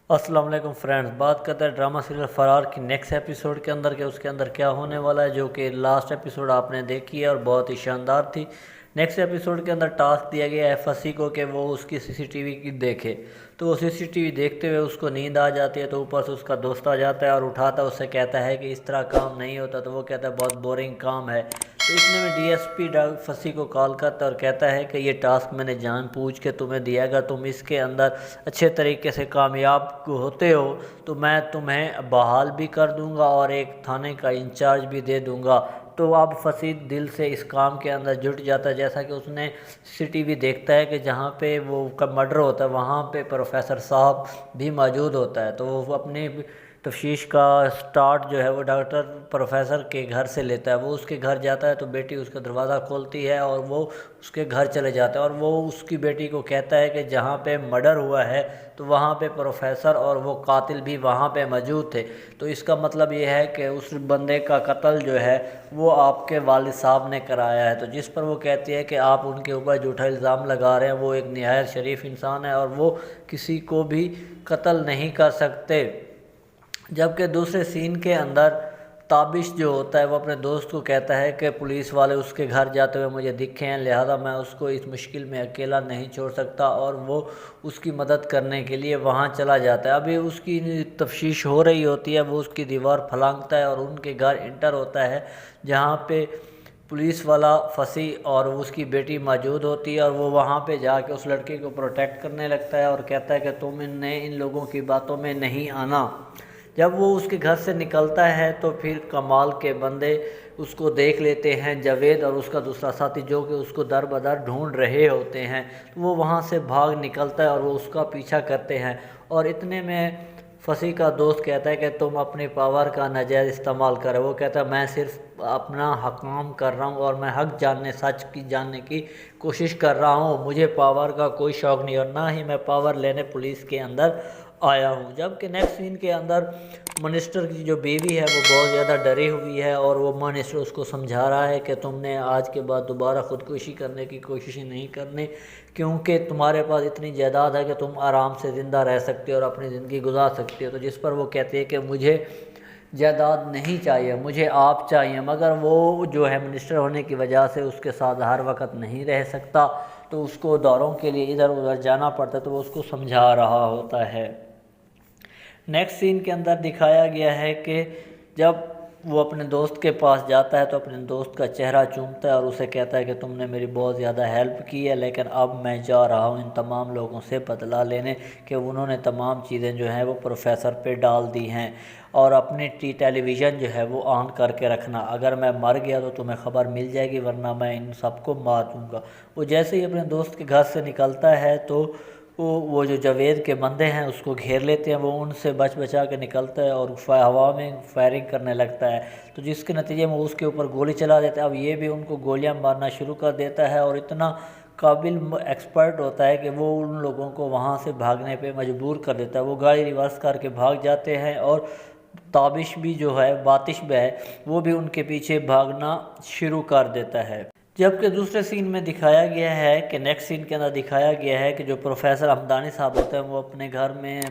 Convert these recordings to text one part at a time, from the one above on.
السلام علیکم فرینڈز، بات کرتے ہیں ڈرامہ سیریل فرار کی نیکسٹ ایپیسوڈ کے اندر کہ اس کے اندر کیا ہونے والا ہے، جو کہ لاسٹ ایپیسوڈ آپ نے دیکھی ہے اور بہت ہی شاندار تھی۔ نیکسٹ ایپیسوڈ کے اندر ٹاسک دیا گیا ہے فصیح کو کہ وہ اس کی CCTV کی دیکھے، تو وہ CCTV دیکھتے ہوئے اس کو نیند آ جاتی ہے، تو اوپر سے اس کا دوست آ جاتا ہے اور اٹھاتا ہے، اس سے کہتا ہے کہ اس طرح کام نہیں ہوتا، تو وہ کہتا ہے بہت بورنگ کام ہے۔ تو اتنے میں DSP فصیح کو کال کرتا ہے اور کہتا ہے کہ یہ ٹاسک میں نے جان پوچھ کے تمہیں دیا، اگر تم اس کے اندر اچھے طریقے سے کامیاب ہوتے ہو تو میں تمہیں بحال بھی کر دوں گا اور ایک تھانے کا انچارج بھی دے دوں گا۔ تو اب فصیح دل سے اس کام کے اندر جٹ جاتا ہے، جیسا کہ اس نے CCTV دیکھتا ہے کہ جہاں پہ وہ مرڈر ہوتا ہے وہاں پہ پروفیسر صاحب بھی موجود ہوتا ہے، تو وہ اپنی تفتیش کا سٹارٹ جو ہے وہ ڈاکٹر پروفیسر کے گھر سے لیتا ہے۔ وہ اس کے گھر جاتا ہے تو بیٹی اس کا دروازہ کھولتی ہے اور وہ اس کے گھر چلے جاتا ہے، اور وہ اس کی بیٹی کو کہتا ہے کہ جہاں پہ مرڈر ہوا ہے تو وہاں پہ پروفیسر اور وہ قاتل بھی وہاں پہ موجود تھے، تو اس کا مطلب یہ ہے کہ اس بندے کا قتل جو ہے وہ آپ کے والد صاحب نے کرایا ہے۔ تو جس پر وہ کہتی ہے کہ آپ ان کے اوپر جھوٹا الزام لگا رہے ہیں، وہ ایک نہایت شریف انسان ہے اور وہ کسی کو بھی قتل نہیں کر سکتے۔ جبکہ دوسرے سین کے اندر تابش جو ہوتا ہے وہ اپنے دوست کو کہتا ہے کہ پولیس والے اس کے گھر جاتے ہوئے مجھے دکھے ہیں، لہذا میں اس کو اس مشکل میں اکیلا نہیں چھوڑ سکتا، اور وہ اس کی مدد کرنے کے لیے وہاں چلا جاتا ہے۔ ابھی اس کی تفتیش ہو رہی ہوتی ہے، وہ اس کی دیوار پھلانگتا ہے اور ان کے گھر انٹر ہوتا ہے، جہاں پہ پولیس والا فصیح اور اس کی بیٹی موجود ہوتی ہے، اور وہ وہاں پہ جا کے اس لڑکے کو پروٹیکٹ کرنے لگتا ہے اور کہتا ہے کہ تم نے ان لوگوں کی باتوں میں نہیں آنا۔ جب وہ اس کے گھر سے نکلتا ہے تو پھر کمال کے بندے اس کو دیکھ لیتے ہیں، جاوید اور اس کا دوسرا ساتھی، جو کہ اس کو در بدر ڈھونڈ رہے ہوتے ہیں، تو وہ وہاں سے بھاگ نکلتا ہے اور وہ اس کا پیچھا کرتے ہیں، اور اتنے میں فصیح کا دوست کہتا ہے کہ تم اپنی پاور کا ناجائز استعمال کر رہے ہو۔ وہ کہتا ہے میں صرف اپنا حق کام کر رہا ہوں اور میں حق جاننے، سچ کی جاننے کی کوشش کر رہا ہوں، مجھے پاور کا کوئی شوق نہیں اور نہ ہی میں پاور لینے پولیس کے اندر آیا ہوں۔ جبکہ نیکسٹ سین کے اندر منسٹر کی جو بیوی ہے وہ بہت زیادہ ڈری ہوئی ہے، اور وہ منسٹر اس کو سمجھا رہا ہے کہ تم نے آج کے بعد دوبارہ خودکشی کرنے کی کوشش نہیں کرنی، کیونکہ تمہارے پاس اتنی جائیداد ہے کہ تم آرام سے زندہ رہ سکتے ہو اور اپنی زندگی گزار سکتے ہو۔ تو جس پر وہ کہتے ہیں کہ مجھے جائیداد نہیں چاہیے، مجھے آپ چاہیے، مگر وہ جو ہے منسٹر ہونے کی وجہ سے اس کے ساتھ ہر وقت نہیں رہ سکتا، تو اس کو دوروں کے لیے ادھر ادھر جانا پڑتا ہے، تو وہ اس کو سمجھا رہا ہوتا ہے۔ نیکسٹ سین کے اندر دکھایا گیا ہے کہ جب وہ اپنے دوست کے پاس جاتا ہے تو اپنے دوست کا چہرہ چومتا ہے اور اسے کہتا ہے کہ تم نے میری بہت زیادہ ہیلپ کی ہے، لیکن اب میں جا رہا ہوں ان تمام لوگوں سے بدلہ لینے کہ انہوں نے تمام چیزیں جو ہیں وہ پروفیسر پہ ڈال دی ہیں، اور اپنی ٹیلی ویژن جو ہے وہ آن کر کے رکھنا، اگر میں مر گیا تو تمہیں خبر مل جائے گی، ورنہ میں ان سب کو مار دوں گا۔ وہ جیسے ہی اپنے دوست کے گھر سے نکلتا ہے تو وہ جو جاوید کے بندے ہیں اس کو گھیر لیتے ہیں، وہ ان سے بچا کے نکلتا ہے اور ہوا میں فائرنگ کرنے لگتا ہے، تو جس کے نتیجے میں اس کے اوپر گولی چلا دیتا ہے۔ اب یہ بھی ان کو گولیاں مارنا شروع کر دیتا ہے اور اتنا قابل ایکسپرٹ ہوتا ہے کہ وہ ان لوگوں کو وہاں سے بھاگنے پہ مجبور کر دیتا ہے۔ وہ گاڑی ریورس کر کے بھاگ جاتے ہیں اور تابش بھی جو ہے، باتش بھی ہے، وہ بھی ان کے پیچھے بھاگنا شروع کر دیتا ہے۔ جبکہ دوسرے سین میں دکھایا گیا ہے کہ نیکسٹ سین کے اندر دکھایا گیا ہے کہ جو پروفیسر حمدانی صاحب ہوتے ہیں وہ اپنے گھر میں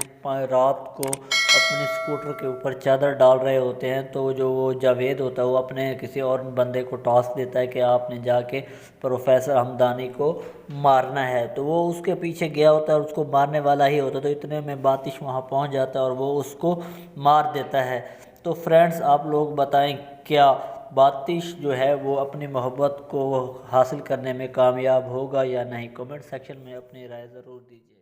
رات کو اپنے سکوٹر کے اوپر چادر ڈال رہے ہوتے ہیں، تو جو وہ جاوید ہوتا ہے وہ اپنے کسی اور بندے کو ٹاسک دیتا ہے کہ آپ نے جا کے پروفیسر حمدانی کو مارنا ہے، تو وہ اس کے پیچھے گیا ہوتا ہے اور اس کو مارنے والا ہی ہوتا ہے، تو اتنے میں باتش وہاں پہنچ جاتا ہے اور وہ اس کو مار دیتا ہے۔ تو فرینڈز آپ لوگ بتائیں کیا باتش جو ہے وہ اپنی محبت کو حاصل کرنے میں کامیاب ہوگا یا نہیں؟ کمنٹ سیکشن میں اپنی رائے ضرور دیجیے۔